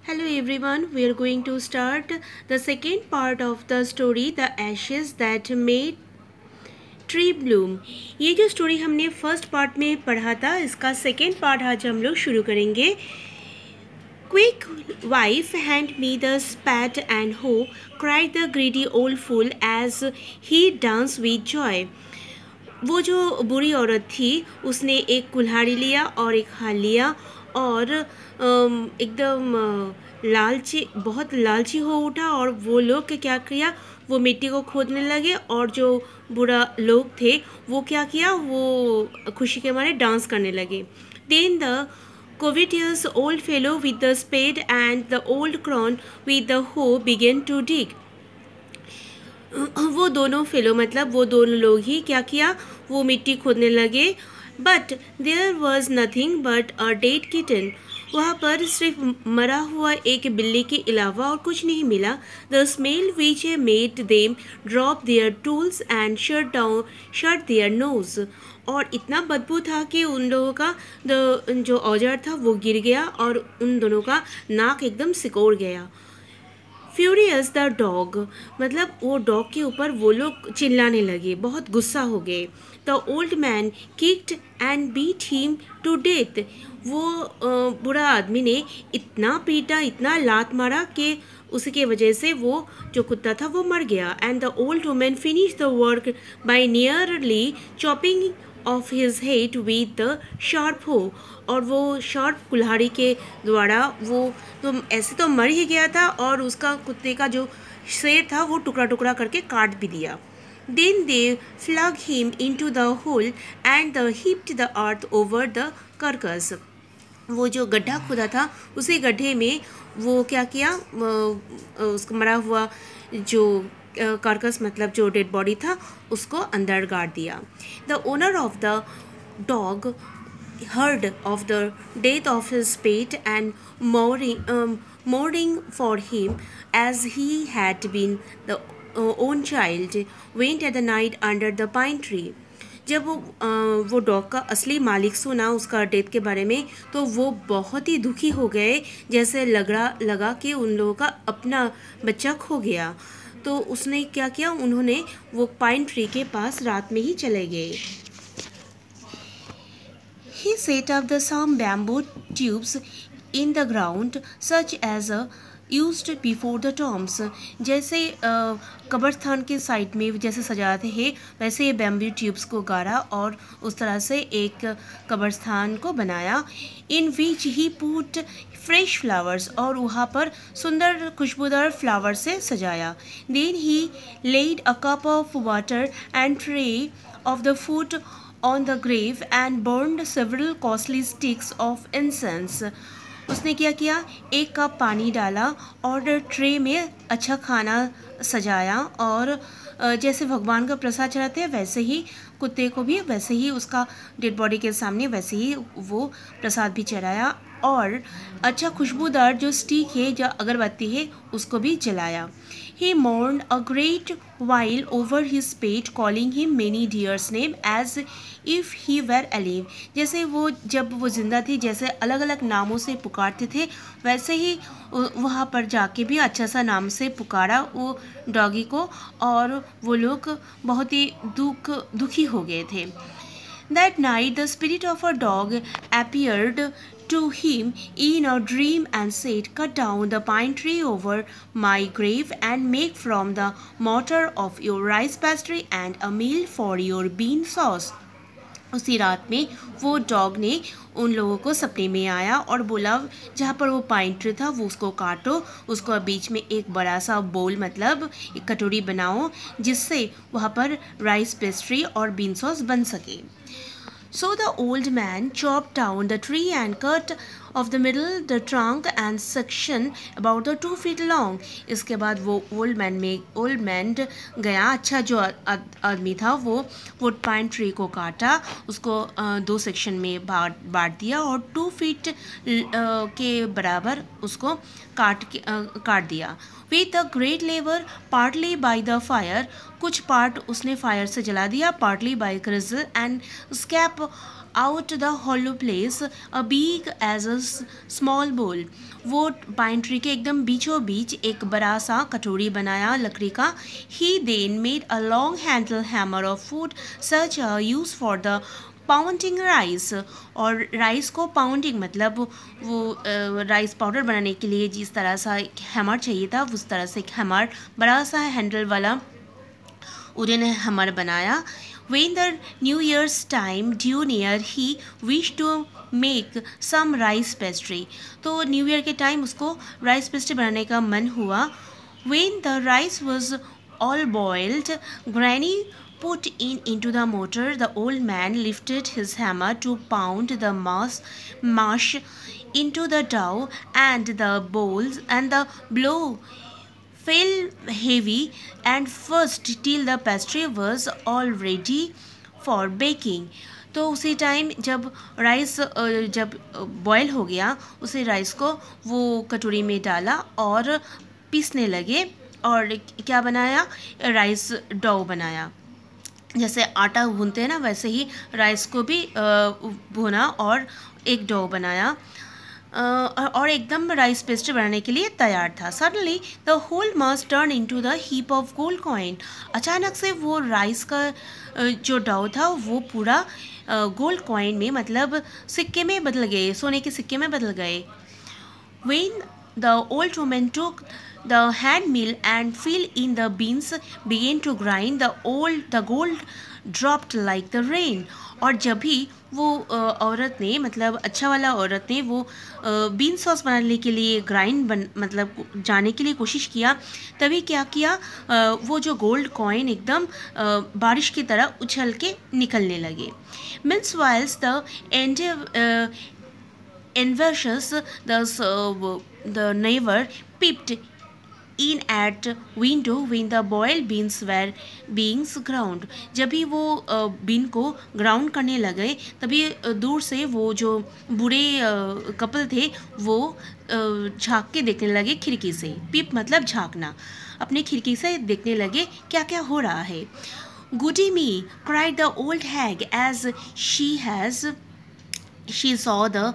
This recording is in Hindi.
Hello everyone, we are going to start the second part of the story The Ashes That Made Tree Bloom। ये जो स्टोरी हमने फर्स्ट पार्ट में पढ़ा था, इसका सेकेंड पार्ट आज हम लोग शुरू करेंगे। Quick, wife, hand me the spat and hoe, cried the greedy old fool as he danced with joy। वो जो बुरी औरत थी उसने एक कुल्हाड़ी लिया और एक हाल लिया और एकदम लालची, बहुत लालची हो उठा और वो लोग क्या किया, वो मिट्टी को खोदने लगे और जो बुरा लोग थे वो क्या किया, वो खुशी के मारे डांस करने लगे। Then the covetous old fellow with the spade and the old crone with the hoe began to dig। वो दोनों फेलो मतलब वो दोनों लोग ही क्या किया, वो मिट्टी खोदने लगे। But there was nothing but a dead kitten. वहाँ पर सिर्फ मरा हुआ एक बिल्ली के अलावा और कुछ नहीं मिला। The smell which made them drop there tools and shut their nose. और इतना बदबू था कि उन लोगों का जो औजार था वो गिर गया और उन दोनों का नाक एकदम सिकोड़ गया। फ्यूरियस द डॉग मतलब वो डॉग के ऊपर वो लोग चिल्लाने लगे, बहुत गुस्सा हो गए। The old man kicked and beat him to death. वो बुरा आदमी ने इतना पीटा, इतना लात मारा कि उसके वजह से वो जो कुत्ता था वो मर गया। And the old woman finish the work by nearly chopping of his head with the sharp हो। और वो शार्प कुल्हाड़ी के द्वारा वो तो ऐसे तो मर ही गया था और उसका कुत्ते का जो शेर था वो टुकड़ा टुकड़ा करके काट भी दिया। Then they flung him into the hole and the heaped the earth over the carcass। वो जो गड्ढा खुदा था उसी गड्ढे में वो क्या किया, उसका मरा हुआ जो कार्कस मतलब जो डेड बॉडी था उसको अंदर गाड़ दिया। The owner of the dog heard of the death of his pet and mourning for him as he had been the own child, went at the night under the pine tree। जब वो डॉग का असली मालिक सुना उसका डेथ के बारे में तो वो बहुत ही दुखी हो गए, जैसे लगा कि उन लोगों का अपना बच्चा खो गया। तो उसने क्या किया, उन्होंने वो पाइन ट्री के पास रात में ही चले गए। He set up some bamboo tubes in the ground such as used before the tombs। जैसे कब्रस्थान के साइड में जैसे सजाते हैं वैसे ये बैम्बू ट्यूब्स को गाड़ा और उस तरह से एक कब्रस्थान को बनाया। In which he put fresh flowers और वहाँ पर सुंदर खुशबूदार फ्लावर से सजाया। Then he laid a cup of water and tray of the food on the grave and burned several costly sticks of incense। उसने क्या किया, एक कप पानी डाला और ट्रे में अच्छा खाना सजाया और जैसे भगवान का प्रसाद चढ़ाते हैं वैसे ही कुत्ते को भी वैसे ही उसका डेड बॉडी के सामने वैसे ही वो प्रसाद भी चढ़ाया और अच्छा खुशबूदार जो स्टिक है, जो अगरबत्ती है उसको भी जलाया। He mourned a great while over his pet, calling him many dears name as if he were alive। जैसे वो जब वो जिंदा थी जैसे अलग अलग नामों से पुकारते थे वैसे ही वहाँ पर जाके भी अच्छा सा नाम से पुकारा वो डॉगी को और वो लोग बहुत ही दुखी हो गए थे। That night the spirit of a dog appeared to him in a dream and said, cut down the pine tree over my grave and make from the mortar of your rice pastry and a meal for your bean sauce। उसी रात में वो डॉग ने उन लोगों को सपने में आया और बोला जहाँ पर वो पाइन ट्री था वो उसको काटो, उसको बीच में एक बड़ा सा बोल मतलब एक कटोरी बनाओ जिससे वहाँ पर राइस पेस्ट्री और बीन सॉस बन सके। So the old man chopped down the tree and cut of the middle the trunk and section about the 2 feet long। इसके बाद वो ओल्ड मैन गया, अच्छा जो आदमी था वो वुड पाइन ट्री को काटा, उसको 2 सेक्शन में बांट दिया और 2 फीट के बराबर उसको काट दिया। With a great labor partly by the fire, कुछ पार्ट उसने फायर से जला दिया, partly by grizzle and scrap out the hollow place a big as a small bowl. वो पाइन ट्री के एकदम बीचों बीच एक बड़ा सा कटोरी बनाया लकड़ी का. He then made a long handle hammer of wood, such a use for the pounding rice. और राइस को पाउंडिंग मतलब वो राइस पाउडर बनाने के लिए जिस तरह सा एक हैमर चाहिए था उस तरह से एक हैमर बड़ा सा हैंडल वाला वुडन हैमर बनाया. When the New Year's time drew near, he wished to make some rice pastry. तो न्यू ईयर के टाइम उसको राइस पेस्ट्री बनाने का मन हुआ. When the rice was all boiled, Granny put into the mortar. The old man lifted his hammer to pound the mash into the dough, and the bowls and the blow fell heavy and fast till the pastry was all ready for baking. तो उसी टाइम जब राइस जब बॉयल हो गया उसी राइस को वो कटोरी में डाला और पीसने लगे और क्या बनाया, राइस डो बनाया. जैसे आटा भूनते हैं ना वैसे ही राइस को भी भुना और एक डो बनाया और एकदम राइस पेस्ट्री बनाने के लिए तैयार था. Suddenly the whole mass turn into the heap of gold coin. अचानक से वो राइस का जो डो था वो पूरा गोल्ड कॉइन में मतलब सिक्के में बदल गए, सोने के सिक्के में बदल गए. When the old woman took the hand mill and filled in the beans, began to grind, the gold dropped like the rain. और जब भी वो औरत ने मतलब अच्छा वाला औरत ने वो बीन सॉस बनाने के लिए मतलब जाने के लिए कोशिश किया, तभी क्या किया, वो जो गोल्ड कॉइन एकदम बारिश की तरह उछल के निकलने लगे. Meanwhile the envious the neighbor peeped in at window when the boiled beans were being ground. जब भी वो बीन को ग्राउंड करने लगे तभी दूर से वो जो बूढ़े कपल थे वो झांक के देखने लगे खिड़की से. पीप मतलब झांकना, अपने खिड़की से देखने लगे क्या क्या हो रहा है. Goody me, cried the old hag as she saw the